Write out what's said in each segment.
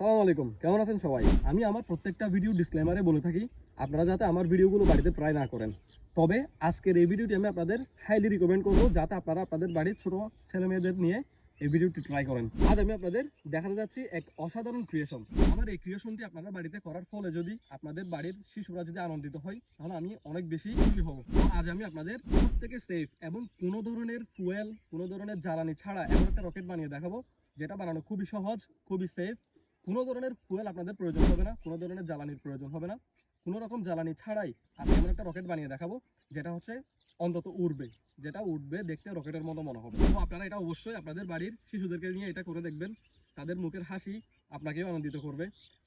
আসসালামু আলাইকুম, কেমন আছেন সবাই? আমি আমার প্রত্যেকটা ভিডিও ডিসক্লেমারে বলে থাকি আপনারা যাতে আমার ভিডিওগুলো বাড়িতে ট্রাই না করেন। তবে আজকের এই ভিডিওটি আমি আপনাদের হাইলি রিকমেন্ড করবো যাতে আপনারা আপনাদের বাড়ির ছোট ছেলে মেয়েদের নিয়ে এই ভিডিওটি ট্রাই করেন। আজ আমি আপনাদের দেখাতে যাচ্ছি এক অসাধারণ ক্রিয়েশন। আমার এই ক্রিয়েশনটি আপনারা বাড়িতে করার ফলে যদি আপনাদের বাড়ির শিশুরা যদি আনন্দিত হয় তাহলে আমি অনেক বেশি খুশি হব। আজ আমি আপনাদের সবথেকে সেফ এবং কোনো ধরনের ফুয়েল, কোনো ধরনের জ্বালানি ছাড়া এমন একটা রকেট বানিয়ে দেখাবো যেটা বানানো খুবই সহজ, খুবই সেফ। কোনো ধরনের ফুয়েল আপনাদের প্রয়োজন হবে না, কোনো ধরনের জ্বালানির প্রয়োজন হবে না, কোনো রকম জ্বালানি ছাড়াই আজকে এমন একটা রকেট বানিয়ে দেখাবো যেটা হচ্ছে অন্তত উড়বে, যেটা উঠবে দেখতে রকেটের মতো মনে হবে। তো আপনারা এটা অবশ্যই আপনাদের বাড়ির শিশুদেরকে নিয়ে এটা করে দেখবেন, তাদের মুখের হাসি আপনাকেও আনন্দিত করবে।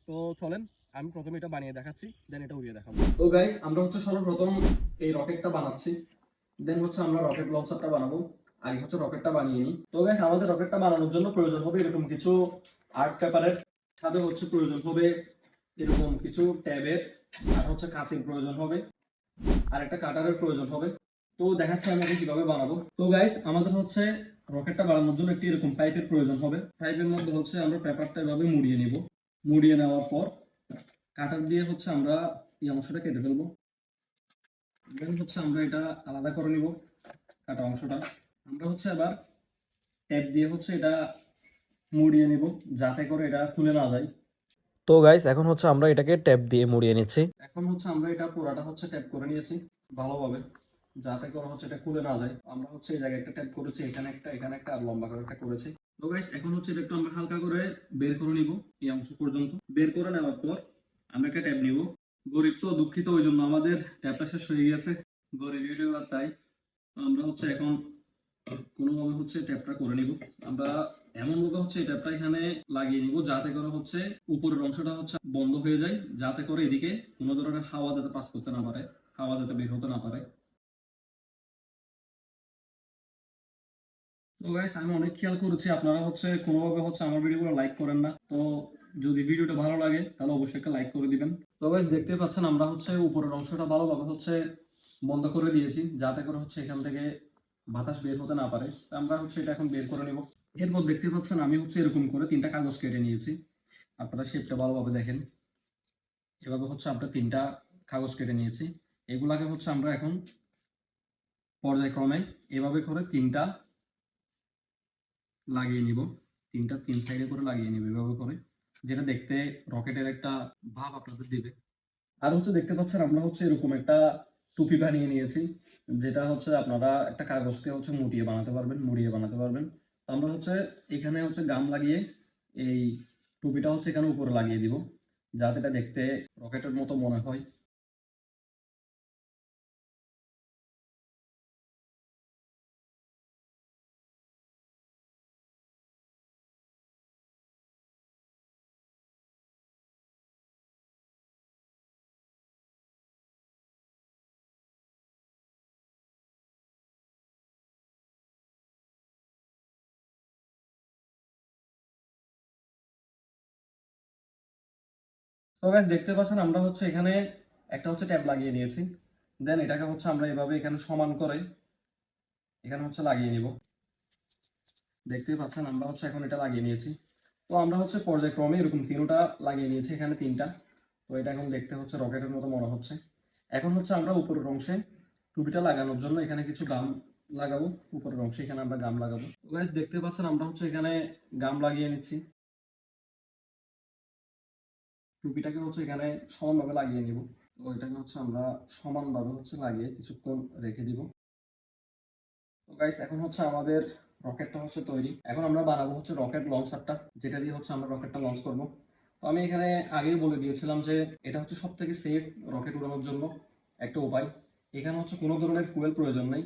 তো চলেন আমি প্রথমে এটা বানিয়ে দেখাচ্ছি, দেন এটা উড়িয়ে দেখাবো। তো গাইস, আমরা হচ্ছে সর্বপ্রথম এই রকেটটা বানাচ্ছি, দেন হচ্ছে আমরা রকেট লঞ্চারটা বানাবো। আগে হচ্ছে রকেটটা বানিয়ে নিই। তো গাইস, আমাদের রকেটটা বানানোর জন্য প্রয়োজন হবে এরকম কিছু আর্ট পেপারের, সাথে হচ্ছে প্রয়োজন হবে এরকম কিছু ট্যাবের, আর হচ্ছে কাঁচির প্রয়োজন হবে, আর একটা কাটারের প্রয়োজন হবে। তো দেখাচ্ছি আমি এখন কিভাবে বানাবো। তো গাইস, আমাদের হচ্ছে রকেটটা বানানোর জন্য একটি এরকম পাইপের প্রয়োজন হবে। পাইপের মধ্যে হচ্ছে আমরা পেপারটা এভাবে মুড়িয়ে নিব। মুড়িয়ে নেওয়ার পর কাটার দিয়ে হচ্ছে আমরা এই অংশটা কেটে ফেলবো। দেন হচ্ছে আমরা এটা আলাদা করে নিব, কাটা অংশটা। আমরা হচ্ছে আবার ট্যাপ দিয়ে হচ্ছে এটা মুড়িয়ে নিব যাতে করে এটা খুলে না যায়। তো গাইস, এখন হচ্ছে আমরা এটাকে ট্যাপ দিয়ে মুড়িয়ে নিচ্ছি। এখন হচ্ছে আমরা এটা পুরাটা হচ্ছে ট্যাপ করে নিয়েছি ভালোভাবে, যাতে করে হচ্ছে এটা খুলে না যায়। আমরা হচ্ছে এই জায়গায় একটা ট্যাপ করেছি, এখানে একটা, এখানে একটা, আর লম্বা করে একটা করেছি। তো গাইস, এখন হচ্ছে এটা একটু আমরা হালকা করে বের করে নিব এই অংশ পর্যন্ত। বের করে নেওয়ার পর আমরা একটা ট্যাপ নিব। গরিব তো দুঃখিত, ওই জন্য আমাদের ট্যাপটা শেষ হয়ে গেছে, গরিব ইউটিউবার তাই। তো আমরা হচ্ছে এখন কোনোভাবে হচ্ছে ট্যাপটা করে নিব। আমরা এমন ভাবে হচ্ছে এই ট্যাপটা এখানে লাগিয়ে নিব যাতে করে হচ্ছে উপরের অংশটা হচ্ছে বন্ধ হয়ে যায়, যাতে করে এদিকে কোনো ধরনের হাওয়া যাতে পাস করতে না পারে, হাওয়া যাতে বের হতে না পারে। তো গাইস, আমি অনেক খেয়াল করেছি আপনারা হচ্ছে কোনোভাবে হচ্ছে আমার ভিডিওগুলো লাইক করেন না। তো যদি ভিডিওটা ভালো লাগে তাহলে অবশ্যই একটা লাইক করে দিবেন। তো গাইস, দেখতে পাচ্ছেন আমরা হচ্ছে উপরের অংশটা ভালোভাবে হচ্ছে বন্ধ করে দিয়েছি যাতে করে হচ্ছে এখান থেকে বাতাস বের হতে না পারে। তো আমরা হচ্ছে এটা এখন বের করে নিব। এরপর দেখতে পাচ্ছেন আমি হচ্ছে এরকম করে তিনটা কাগজ কেটে নিয়েছি। আপনারা শেপটা ভালোভাবে দেখেন, এভাবে হচ্ছে আমরা তিনটা কাগজ কেটে নিয়েছি। এগুলাকে হচ্ছে আমরা এখন পর্যায়ক্রমে এভাবে করে তিনটা লাগিয়ে নিব। তিনটা তিন সাইডে করে লাগিয়ে নিব এভাবে করে, যেটা দেখতে রকেটের একটা ভাব আপনাদের দিবে। আর হচ্ছে দেখতে পাচ্ছেন আমরা হচ্ছে এরকম একটা টুপি বানিয়ে নিয়েছি, যেটা হচ্ছে আপনারা একটা কাগজকে হচ্ছে মুড়িয়ে বানাতে পারবেন, মুড়িয়ে বানাতে পারবেন। তো আমরা হচ্ছে এখানে হচ্ছে গাম লাগিয়ে এই টুপিটা হচ্ছে এখানে উপরে লাগিয়ে দিব যাতে এটা দেখতে রকেটের মতো মনে হয়। তো গাইস, দেখতে পাচ্ছেন আমরা হচ্ছে এখানে একটা হচ্ছে ট্যাব লাগিয়ে নিয়েছি। দেন এটাকে হচ্ছে আমরা এভাবে এখানে সমান করে এখানে হচ্ছে লাগিয়ে নিব। দেখতেই পাচ্ছেন আমরা হচ্ছে এখন এটা লাগিয়ে নিয়েছি। তো আমরা হচ্ছে পর্যায়ক্রমে এরকম তিনটা লাগিয়ে নিয়েছি, এখানে তিনটা। তো এটা এখন দেখতে হচ্ছে রকেটের মতো মনে হচ্ছে। এখন হচ্ছে আমরা উপরের অংশে টুপিটা লাগানোর জন্য এখানে কিছু গাম লাগাবো। উপরের অংশে এখানে আমরা গাম লাগাবো। তো গাইস, দেখতে পাচ্ছেন আমরা হচ্ছে এখানে গাম লাগিয়ে নিচ্ছি। টুপিটাকে হচ্ছে এখানে সমানভাবে লাগিয়ে নিব। তো এটাকে হচ্ছে আমরা সমানভাবে হচ্ছে লাগিয়ে কিছুক্ষণ রেখে দিব। তো গাইস, এখন হচ্ছে আমাদের রকেটটা হচ্ছে তৈরি। এখন আমরা বানাবো হচ্ছে রকেট লঞ্চারটা, যেটা দিয়ে হচ্ছে আমরা রকেটটা লঞ্চ করব। তো আমি এখানে আগেই বলে দিয়েছিলাম যে এটা হচ্ছে সবথেকে সেফ রকেট উড়ানোর জন্য একটা উপায়। এখানে হচ্ছে কোনো ধরনের ফুয়েল প্রয়োজন নেই,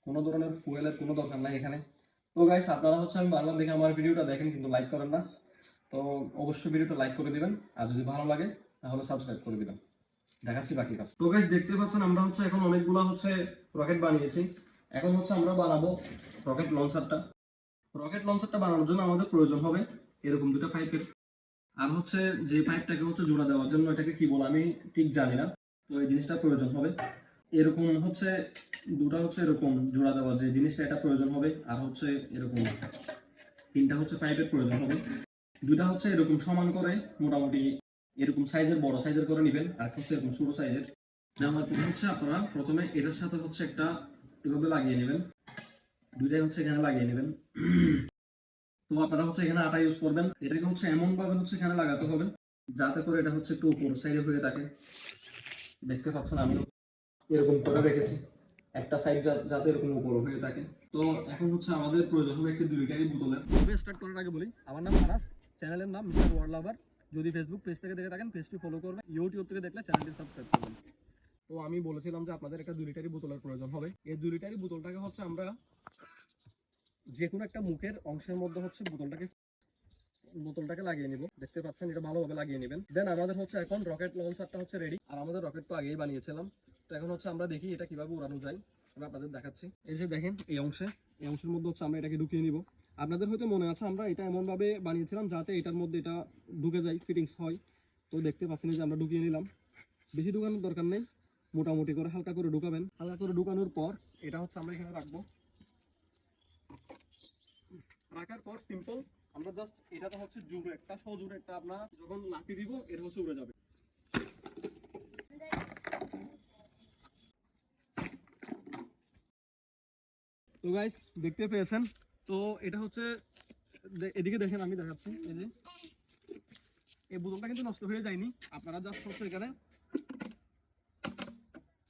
কোনো ধরনের ফুয়েলের কোনো দরকার নাই এখানে। তো গাইস, আপনারা হচ্ছে আমি বারবার দেখে আমার ভিডিওটা দেখেন কিন্তু লাইক করেন না। তো অবশ্যই ভিডিওটা লাইক করে দিবেন, আর যদি ভালো লাগে তাহলে সাবস্ক্রাইব করে দিবেন। দেখাচ্ছি বাকি কাজ। তো গাইস, দেখতে পাচ্ছেন আমরা হচ্ছে এখন অনেকগুলো হচ্ছে রকেট বানিয়েছি। এখন হচ্ছে আমরা বানাবো রকেট লঞ্চারটা। রকেট লঞ্চারটা বানানোর জন্য আমাদের প্রয়োজন হবে এরকম দুটো পাইপের। আর হচ্ছে যে পাইপটাকে হচ্ছে জোড়া দেওয়ার জন্য এটাকে কি বলে আমি ঠিক জানি না। তো এই জিনিসটা প্রয়োজন হবে এরকম হচ্ছে দুটা হচ্ছে এরকম জোড়া দেওয়ার যে জিনিসটা এটা প্রয়োজন হবে। আর হচ্ছে এরকম তিনটা হচ্ছে পাইপের প্রয়োজন হবে। দুইটা হচ্ছে এরকম সমান করে মোটামুটি এরকম সাইজের বড় সাইজের করে নেবেন, আর একটা হচ্ছে এরকম ছোট সাইজের নেওয়ার পর হচ্ছে আপনারা প্রথমে এটার সাথে হচ্ছে একটা এভাবে লাগিয়ে নেবেন, দুইটাই হচ্ছে এখানে লাগিয়ে নেবেন। তো আপনারা হচ্ছে এখানে আটা ইউজ করবেন, এটাকে হচ্ছে এমন ভাবে হচ্ছে এখানে লাগাতে হবে যাতে করে এটা হচ্ছে একটু উপর সাইডে হয়ে থাকে। দেখতে পাচ্ছেন আমি এরকম করে রেখেছি, একটা সাইড যাতে এরকম উপর হয়ে থাকে। তো এখন হচ্ছে আমাদের প্রয়োজন হবে একটি 2 লিটারের বোতলের। তবে স্টার্ট করার আগে বলি, আমার নাম আনাস, চ্যানেলের নাম মিস্টার ওয়ার্ল্ড লাভার। যদি ফেসবুক পেজ থেকে দেখে থাকেন পেজটি ফলো করবেন, ইউটিউব থেকে দেখলে চ্যানেলটি সাবস্ক্রাইব করবেন। তো আমি বলেছিলাম যে আপনাদের একটা 2 লিটারের বোতলের প্রয়োজন হবে। এই 2 লিটারের বোতলটাকে হচ্ছে আমরা যে কোনো একটা মুখের অংশের মধ্যে হচ্ছে বোতলটাকে লাগিয়ে নিব। দেখতে পাচ্ছেন এটা ভালোভাবে লাগিয়ে নেবেন। দেন আমাদের হচ্ছে এখন রকেট লঞ্চারটা হচ্ছে রেডি, আর আমাদের রকেট তো আগেই বানিয়েছিলাম। তো এখন হচ্ছে আমরা দেখি এটা কিভাবে উড়ানো যায়, আমি আপনাদের দেখাচ্ছি। এই যে দেখেন এই অংশের মধ্যে হচ্ছে আমরা এটাকে ঢুকিয়ে নিব। আপনাদের হয়তো মনে আছে আমরা এটা এমন ভাবে বানিয়েছিলাম যাতে এটার মধ্যে এটা ঢুকে যায়, ফিটিংস হয়। তো দেখতে পাচ্ছেন যে আমরা ঢুকিয়ে নিলাম, বেশি ঢুকানোর দরকার নেই, মোটামুটি করে হালকা করে ঢুকাবেন। হালকা করে ঢুকানোর পর এটা হচ্ছে আমরা এখানে রাখবো। রাখার পর সিম্পল আমরা জাস্ট এটাতে হচ্ছে জোরে একটা সজোরে একটা আপনার যখন লাথি দিব এটা হচ্ছে উড়ে যাবে। তো গাইস দেখতে পেয়েছেন, তো এটা হচ্ছে এদিকে দেখেন আমি দেখাচ্ছি। এই যে এই বোতলটা কিন্তু নষ্ট হয়ে যায়নি, আপনারা জাস্ট হচ্ছে এখানে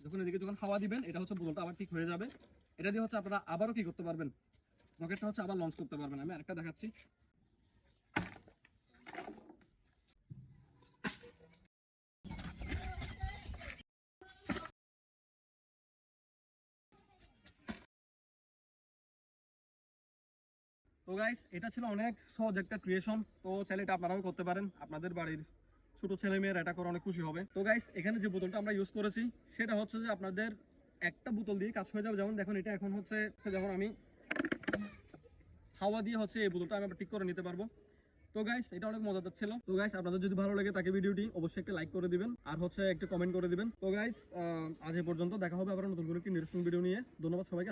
যখন হাওয়া দিবেন এটা হচ্ছে বোতলটা আবার ঠিক হয়ে যাবে। এটা দিয়ে হচ্ছে আপনারা আবারও কি করতে পারবেন, রকেটটা হচ্ছে আবার লঞ্চ করতে পারবেন। আমি আরেকটা দেখাচ্ছি। তো গাইস এটা ছিল অনেক সহজ একটা ক্রিয়েশন, তো চাইলে এটা আপনারাও করতে পারেন, আপনাদের বাড়ির ছোট ছেলে মেয়েরা এটা করে অনেক খুশি হবে। তো গাইস এখানে যে বোতলটা আমরা ইউজ করেছি সেটা হচ্ছে যে আপনাদের একটা বোতল দিয়ে কাজ হয়ে যাবে। যেমন দেখুন এটা এখন হচ্ছে যেমন আমি হাওয়া দিয়ে হচ্ছে এই বোতলটা আমি আবার ঠিক করে নিতে পারবো। তো গাইস এটা অনেক মজাদার ছিল। তো গাইস আপনাদের যদি ভালো লাগে তাকে ভিডিওটি অবশ্যই একটা লাইক করে দিবেন, আর হচ্ছে একটা কমেন্ট করে দিবেন। তো গাইস আজ এই পর্যন্ত, দেখা হবে আবার নতুন কোনো একটি ইন্টারেস্টিং ভিডিও নিয়ে। ধন্যবাদ সবাইকে।